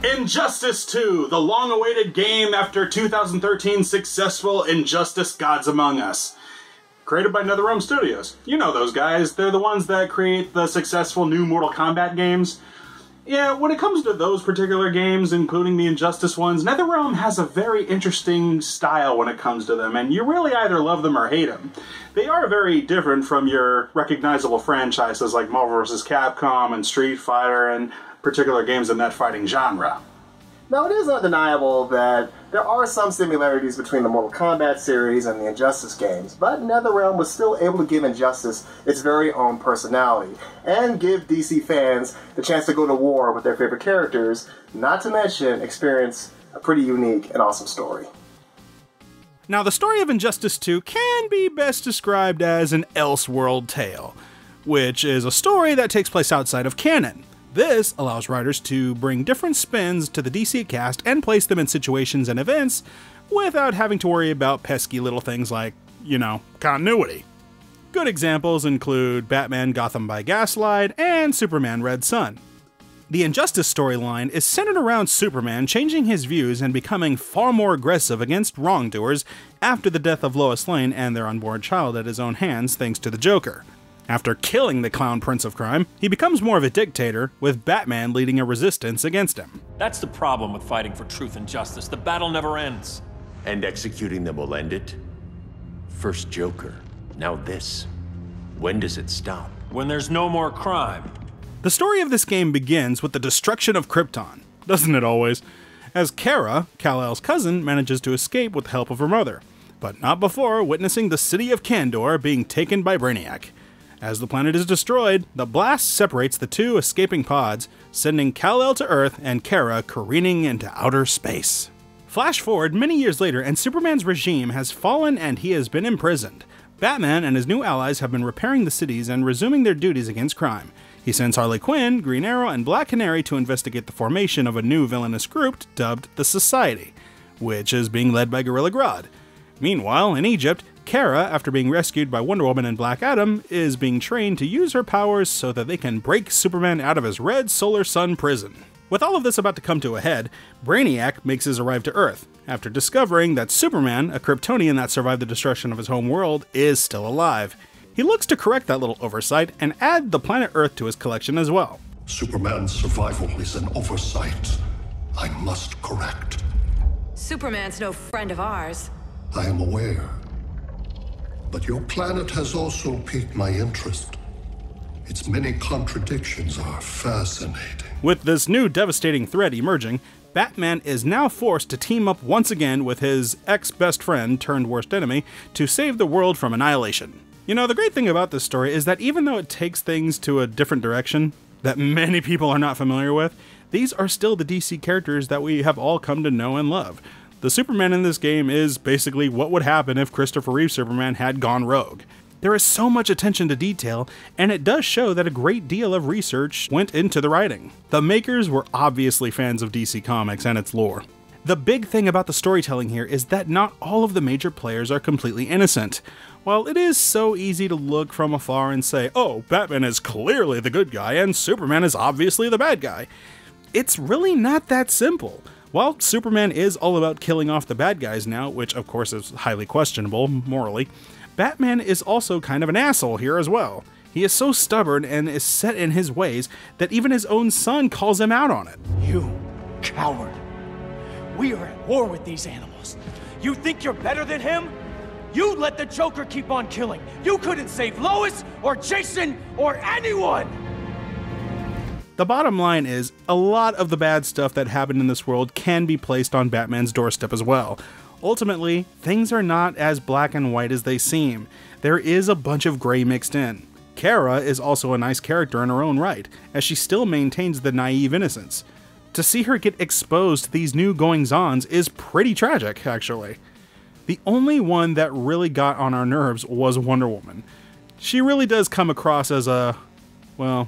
Injustice 2, the long-awaited game after 2013's successful Injustice Gods Among Us. Created by NetherRealm Studios. You know those guys. They're the ones that create the successful new Mortal Kombat games. Yeah, when it comes to those particular games, including the Injustice ones, NetherRealm has a very interesting style when it comes to them, and you really either love them or hate them. They are very different from your recognizable franchises like Marvel vs. Capcom and Street Fighter and particular games in that fighting genre. Now, it is undeniable that there are some similarities between the Mortal Kombat series and the Injustice games, but NetherRealm was still able to give Injustice its very own personality, and give DC fans the chance to go to war with their favorite characters, not to mention experience a pretty unique and awesome story. Now, the story of Injustice 2 can be best described as an Elseworld tale, which is a story that takes place outside of canon. This allows writers to bring different spins to the DC cast and place them in situations and events without having to worry about pesky little things like, continuity. Good examples include Batman Gotham by Gaslight and Superman Red Sun. The Injustice storyline is centered around Superman changing his views and becoming far more aggressive against wrongdoers after the death of Lois Lane and their unborn child at his own hands thanks to the Joker. After killing the clown prince of crime, he becomes more of a dictator, with Batman leading a resistance against him. That's the problem with fighting for truth and justice. The battle never ends. And executing them will end it? First Joker, now this. When does it stop? When there's no more crime. The story of this game begins with the destruction of Krypton, doesn't it always? As Kara, Kal-El's cousin, manages to escape with the help of her mother, but not before witnessing the city of Kandor being taken by Brainiac. As the planet is destroyed, the blast separates the two escaping pods, sending Kal-El to Earth and Kara careening into outer space. Flash forward many years later, and Superman's regime has fallen and he has been imprisoned. Batman and his new allies have been repairing the cities and resuming their duties against crime. He sends Harley Quinn, Green Arrow, and Black Canary to investigate the formation of a new villainous group dubbed the Society, which is being led by Gorilla Grodd. Meanwhile, in Egypt, Kara, after being rescued by Wonder Woman and Black Adam, is being trained to use her powers so that they can break Superman out of his red solar sun prison. With all of this about to come to a head, Brainiac makes his arrive to Earth, after discovering that Superman, a Kryptonian that survived the destruction of his home world, is still alive. He looks to correct that little oversight and add the planet Earth to his collection as well. Superman's survival is an oversight I must correct. Superman's no friend of ours. I am aware. But your planet has also piqued my interest. Its many contradictions are fascinating. With this new devastating threat emerging, Batman is now forced to team up once again with his ex-best friend turned worst enemy to save the world from annihilation. The great thing about this story is that even though it takes things to a different direction that many people are not familiar with, these are still the DC characters that we have all come to know and love. The Superman in this game is basically what would happen if Christopher Reeve's Superman had gone rogue. There is so much attention to detail, and it does show that a great deal of research went into the writing. The makers were obviously fans of DC Comics and its lore. The big thing about the storytelling here is that not all of the major players are completely innocent. While it is so easy to look from afar and say, oh, Batman is clearly the good guy and Superman is obviously the bad guy, it's really not that simple. While Superman is all about killing off the bad guys now, which of course is highly questionable morally, Batman is also kind of an asshole here as well. He is so stubborn and is set in his ways that even his own son calls him out on it. You coward. We are at war with these animals. You think you're better than him? You let the Joker keep on killing. You couldn't save Lois or Jason or anyone! The bottom line is, a lot of the bad stuff that happened in this world can be placed on Batman's doorstep as well. Ultimately, things are not as black and white as they seem. There is a bunch of gray mixed in. Kara is also a nice character in her own right, as she still maintains the naive innocence. To see her get exposed to these new goings-ons is pretty tragic, actually. The only one that really got on our nerves was Wonder Woman. She really does come across as a, well,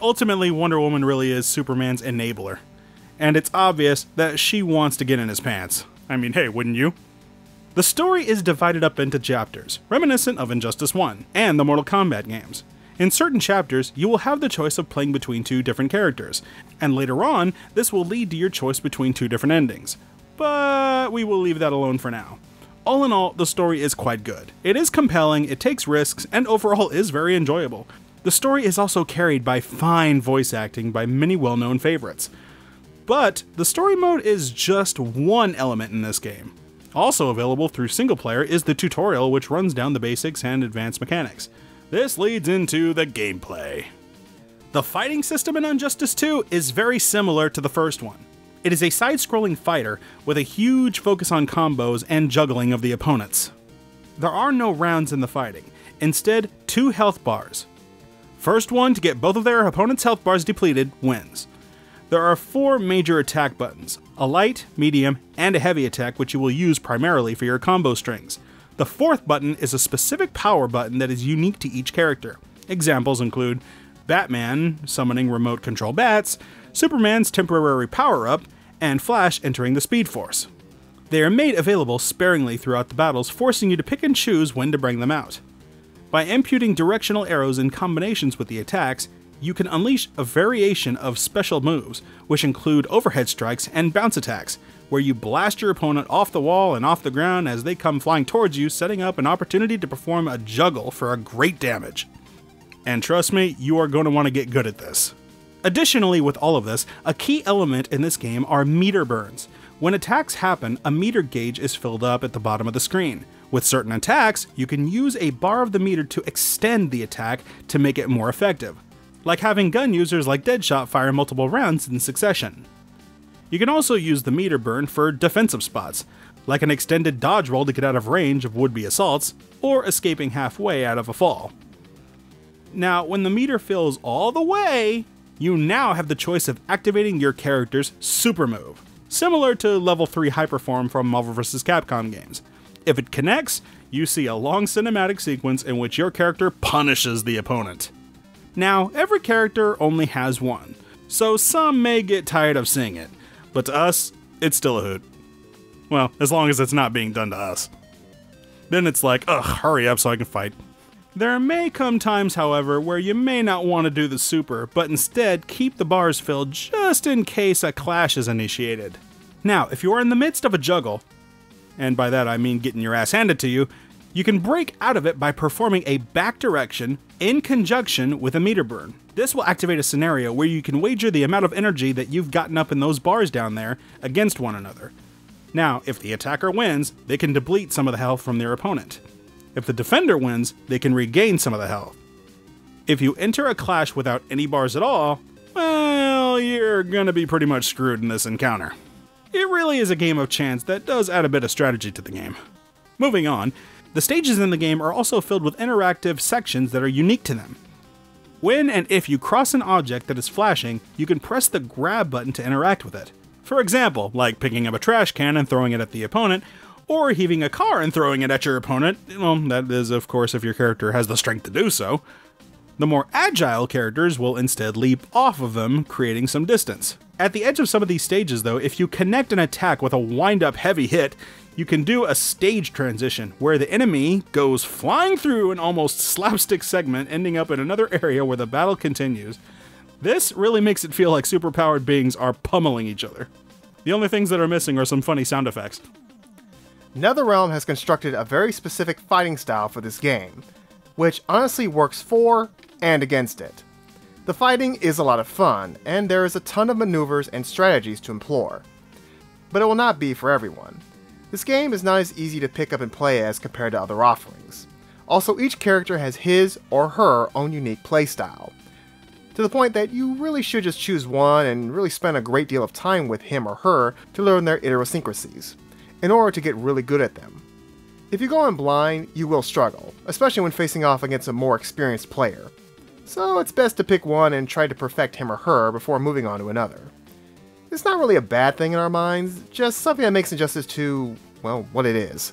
ultimately Wonder Woman really is Superman's enabler. And it's obvious that she wants to get in his pants. Hey, wouldn't you? The story is divided up into chapters, reminiscent of Injustice 1 and the Mortal Kombat games. In certain chapters, you will have the choice of playing between two different characters, and later on, this will lead to your choice between two different endings. But we will leave that alone for now. All in all, the story is quite good. It is compelling, it takes risks, and overall is very enjoyable. The story is also carried by fine voice acting by many well-known favorites. But the story mode is just one element in this game. Also available through single player is the tutorial, which runs down the basics and advanced mechanics. This leads into the gameplay. The fighting system in Injustice 2 is very similar to the first one. It is a side-scrolling fighter with a huge focus on combos and juggling of the opponents. There are no rounds in the fighting, instead 2 health bars. First one to get both of their opponent's health bars depleted wins. There are 4 major attack buttons, a light, medium, and a heavy attack which you will use primarily for your combo strings. The 4th button is a specific power button that is unique to each character. Examples include Batman summoning remote control bats, Superman's temporary power-up, and Flash entering the Speed Force. They are made available sparingly throughout the battles, forcing you to pick and choose when to bring them out. By imputing directional arrows in combinations with the attacks, you can unleash a variation of special moves, which include overhead strikes and bounce attacks, where you blast your opponent off the wall and off the ground as they come flying towards you, setting up an opportunity to perform a juggle for a great damage. And trust me, you are going to want to get good at this. Additionally, with all of this, a key element in this game are meter burns. When attacks happen, a meter gauge is filled up at the bottom of the screen. With certain attacks, you can use a bar of the meter to extend the attack to make it more effective, like having gun users like Deadshot fire multiple rounds in succession. You can also use the meter burn for defensive spots, like an extended dodge roll to get out of range of would-be assaults, or escaping halfway out of a fall. Now, when the meter fills all the way, you now have the choice of activating your character's super move, similar to level 3 Hyperform from Marvel vs. Capcom games. If it connects, you see a long cinematic sequence in which your character punishes the opponent. Now, every character only has one, so some may get tired of seeing it, but to us, it's still a hoot. Well, as long as it's not being done to us. Then it's like, ugh, hurry up so I can fight. There may come times, however, where you may not want to do the super, but instead keep the bars filled just in case a clash is initiated. Now, if you are in the midst of a juggle, and by that I mean getting your ass handed to you, you can break out of it by performing a back direction in conjunction with a meter burn. This will activate a scenario where you can wager the amount of energy that you've gotten up in those bars down there against one another. Now, if the attacker wins, they can deplete some of the health from their opponent. If the defender wins, they can regain some of the health. If you enter a clash without any bars at all, well, you're gonna be pretty much screwed in this encounter. It really is a game of chance that does add a bit of strategy to the game. Moving on, the stages in the game are also filled with interactive sections that are unique to them. When and if you cross an object that is flashing, you can press the grab button to interact with it. For example, like picking up a trash can and throwing it at the opponent, or heaving a car and throwing it at your opponent. Well, that is, of course, if your character has the strength to do so. The more agile characters will instead leap off of them, creating some distance. At the edge of some of these stages, though, if you connect an attack with a wind-up heavy hit, you can do a stage transition, where the enemy goes flying through an almost slapstick segment, ending up in another area where the battle continues. This really makes it feel like superpowered beings are pummeling each other. The only things that are missing are some funny sound effects. NetherRealm has constructed a very specific fighting style for this game, which honestly works for and against it. The fighting is a lot of fun, and there is a ton of maneuvers and strategies to employ. But it will not be for everyone. This game is not as easy to pick up and play as compared to other offerings. Also, each character has his or her own unique playstyle, to the point that you really should just choose one and really spend a great deal of time with him or her to learn their idiosyncrasies, in order to get really good at them. If you go in blind, you will struggle, especially when facing off against a more experienced player. So it's best to pick one and try to perfect him or her before moving on to another. It's not really a bad thing in our minds, just something that makes Injustice 2, well, what it is.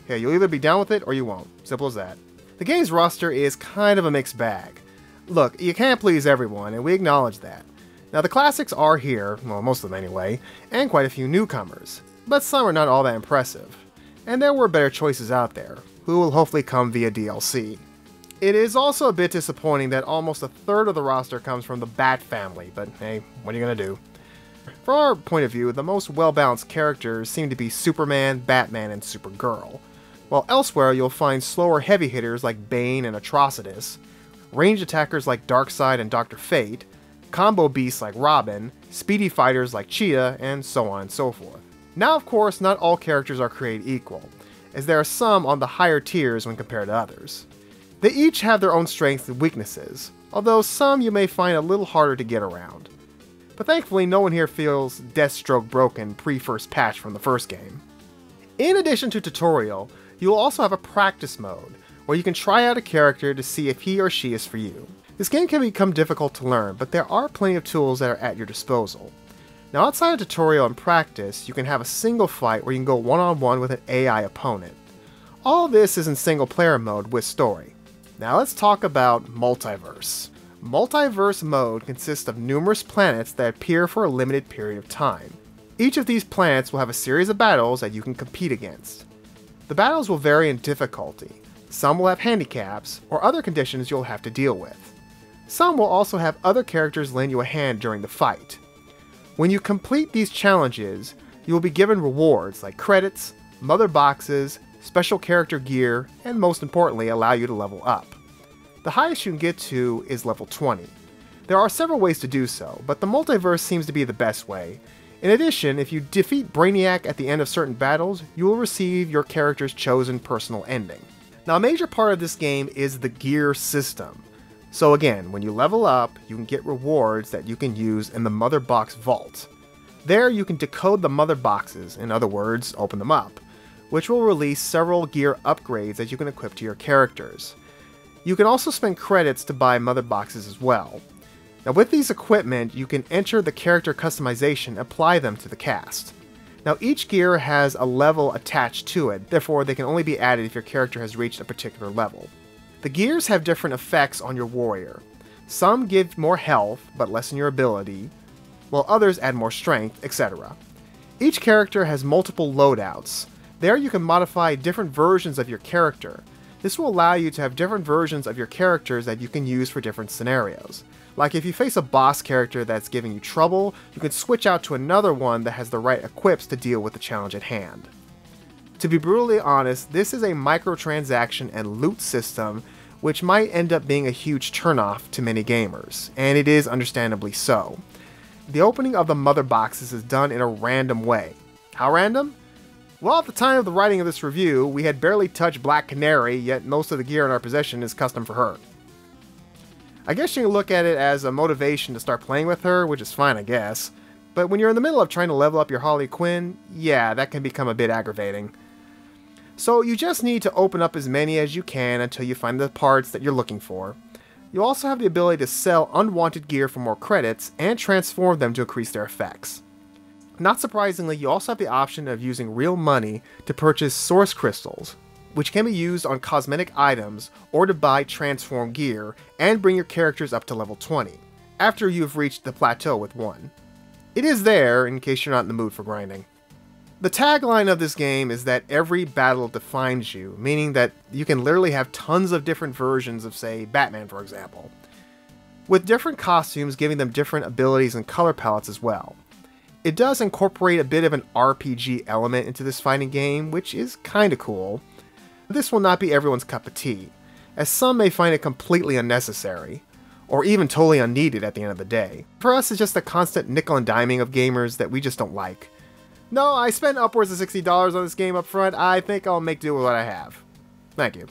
Yeah, you'll either be down with it or you won't. Simple as that. The game's roster is kind of a mixed bag. Look, you can't please everyone, and we acknowledge that. Now the classics are here, well most of them anyway, and quite a few newcomers, but some are not all that impressive. and there were better choices out there, who will hopefully come via DLC. It is also a bit disappointing that almost a third of the roster comes from the Bat family, but hey, what are you gonna do? From our point of view, the most well-balanced characters seem to be Superman, Batman, and Supergirl, while elsewhere you'll find slower heavy hitters like Bane and Atrocitus, ranged attackers like Darkseid and Dr. Fate, combo beasts like Robin, speedy fighters like Cheetah, and so on and so forth. Now of course, not all characters are created equal, as there are some on the higher tiers when compared to others. They each have their own strengths and weaknesses, although some you may find a little harder to get around. But thankfully no one here feels Deathstroke broken pre-first patch from the first game. In addition to tutorial, you will also have a practice mode, where you can try out a character to see if he or she is for you. This game can become difficult to learn, but there are plenty of tools that are at your disposal. Now outside of tutorial and practice, you can have a single fight where you can go one-on-one with an AI opponent. All this is in single player mode with story. Now let's talk about Multiverse. Multiverse mode consists of numerous planets that appear for a limited period of time. Each of these planets will have a series of battles that you can compete against. The battles will vary in difficulty. Some will have handicaps, or other conditions you'll have to deal with. Some will also have other characters lend you a hand during the fight. When you complete these challenges, you will be given rewards like credits, mother boxes, special character gear, and most importantly, allow you to level up. The highest you can get to is level 20. There are several ways to do so, but the Multiverse seems to be the best way. In addition, if you defeat Brainiac at the end of certain battles, you will receive your character's chosen personal ending. Now a major part of this game is the gear system. So again, when you level up, you can get rewards that you can use in the Mother Box Vault. There you can decode the Mother Boxes, in other words, open them up, which will release several gear upgrades that you can equip to your characters. You can also spend credits to buy Mother Boxes as well. Now with these equipment, you can enter the character customization and apply them to the cast. Now each gear has a level attached to it, therefore they can only be added if your character has reached a particular level. The gears have different effects on your warrior. Some give more health, but lessen your ability, while others add more strength, etc. Each character has multiple loadouts. There you can modify different versions of your character. This will allow you to have different versions of your characters that you can use for different scenarios. Like if you face a boss character that's giving you trouble, you can switch out to another one that has the right equips to deal with the challenge at hand. To be brutally honest, this is a microtransaction and loot system which might end up being a huge turnoff to many gamers, and it is understandably so. The opening of the Mother Boxes is done in a random way. How random? Well, at the time of the writing of this review, we had barely touched Black Canary, yet most of the gear in our possession is custom for her. I guess you can look at it as a motivation to start playing with her, which is fine I guess, but when you're in the middle of trying to level up your Harley Quinn, yeah, that can become a bit aggravating. So you just need to open up as many as you can until you find the parts that you're looking for. You also have the ability to sell unwanted gear for more credits and transform them to increase their effects. Not surprisingly, you also have the option of using real money to purchase source crystals, which can be used on cosmetic items or to buy transform gear and bring your characters up to level 20, after you've reached the plateau with one. It is there in case you're not in the mood for grinding. The tagline of this game is that every battle defines you, meaning that you can literally have tons of different versions of, say, Batman for example, with different costumes giving them different abilities and color palettes as well. It does incorporate a bit of an RPG element into this fighting game, which is kinda cool. This will not be everyone's cup of tea, as some may find it completely unnecessary, or even totally unneeded at the end of the day. For us, it's just the constant nickel and diming of gamers that we just don't like. No, I spent upwards of $60 on this game up front. I think I'll make do with what I have. Thank you.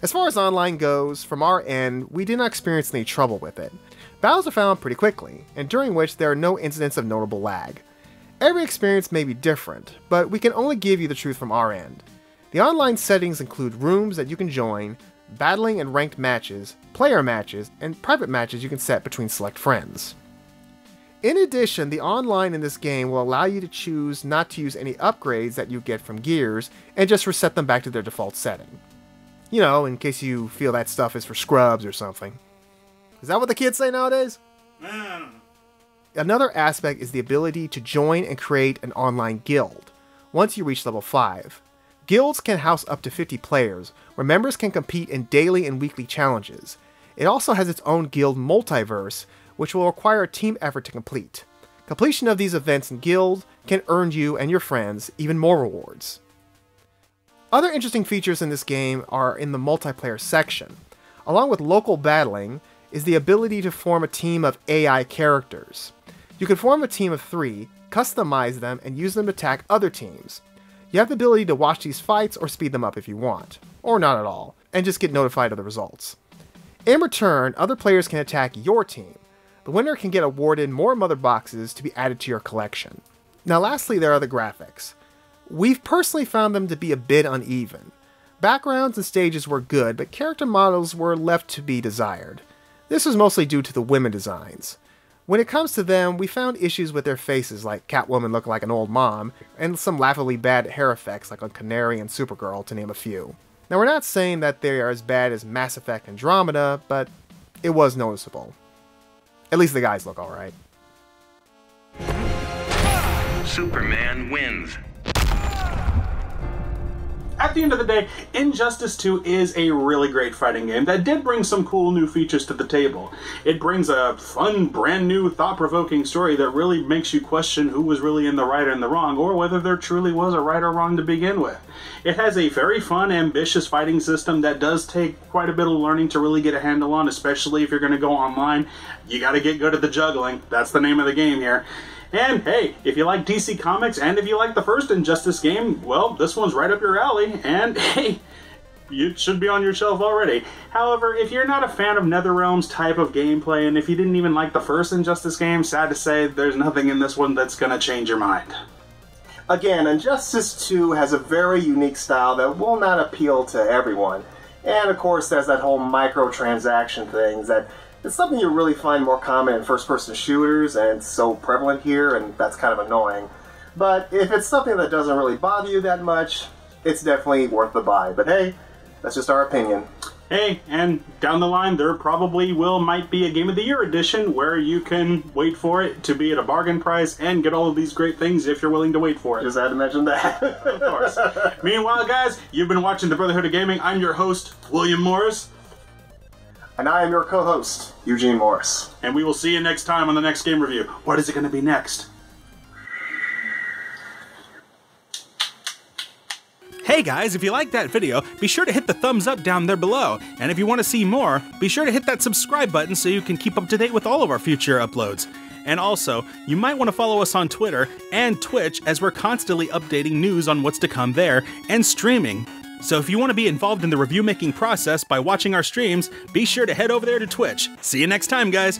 As far as online goes, from our end, we did not experience any trouble with it. Battles are found pretty quickly, and during which there are no incidents of notable lag. Every experience may be different, but we can only give you the truth from our end. The online settings include rooms that you can join, battling and ranked matches, player matches, and private matches you can set between select friends. In addition, the online in this game will allow you to choose not to use any upgrades that you get from gears and just reset them back to their default setting. You know, in case you feel that stuff is for scrubs or something. Is that what the kids say nowadays? Another aspect is the ability to join and create an online guild once you reach level 5. Guilds can house up to 50 players, where members can compete in daily and weekly challenges. It also has its own guild Multiverse, which will require a team effort to complete. Completion of these events in guilds can earn you and your friends even more rewards. Other interesting features in this game are in the multiplayer section. Along with local battling is the ability to form a team of AI characters. You can form a team of 3, customize them, and use them to attack other teams. You have the ability to watch these fights or speed them up if you want, or not at all, and just get notified of the results. In return, other players can attack your team. The winner can get awarded more mother boxes to be added to your collection. Now lastly, there are the graphics. We've personally found them to be a bit uneven. Backgrounds and stages were good, but character models were left to be desired. This was mostly due to the women designs. When it comes to them, we found issues with their faces, like Catwoman looking like an old mom, and some laughably bad hair effects like on Canary and Supergirl, to name a few. Now we're not saying that they are as bad as Mass Effect Andromeda, but it was noticeable. At least the guys look alright. Superman wins. At the end of the day, Injustice 2 is a really great fighting game that did bring some cool new features to the table. It brings a fun, brand new, thought-provoking story that really makes you question who was really in the right and the wrong, or whether there truly was a right or wrong to begin with. It has a very fun, ambitious fighting system that does take quite a bit of learning to really get a handle on, especially if you're going to go online. You gotta get good at the juggling. That's the name of the game here. And hey, if you like DC Comics and if you like the first Injustice game, well, this one's right up your alley, and hey, it should be on your shelf already. However, if you're not a fan of NetherRealm's type of gameplay, and if you didn't even like the first Injustice game, sad to say, there's nothing in this one that's gonna change your mind. Again, Injustice 2 has a very unique style that will not appeal to everyone. And of course, there's that whole microtransaction thing that it's something you really find more common in first-person shooters, and it's so prevalent here, and that's kind of annoying. But if it's something that doesn't really bother you that much, it's definitely worth the buy. But hey, that's just our opinion. Hey, and down the line there probably might be a Game of the Year edition where you can wait for it to be at a bargain price and get all of these great things if you're willing to wait for it. Just had to mention that. Of course. Meanwhile, guys, you've been watching the Brotherhood of Gaming. I'm your host, William Morris. And I am your co-host, Eugene Morris. And we will see you next time on the next game review. What is it going to be next? Hey guys, if you liked that video, be sure to hit the thumbs up down there below. And if you want to see more, be sure to hit that subscribe button so you can keep up to date with all of our future uploads. And also, you might want to follow us on Twitter and Twitch, as we're constantly updating news on what's to come there and streaming. So if you want to be involved in the review making process by watching our streams, be sure to head over there to Twitch. See you next time, guys!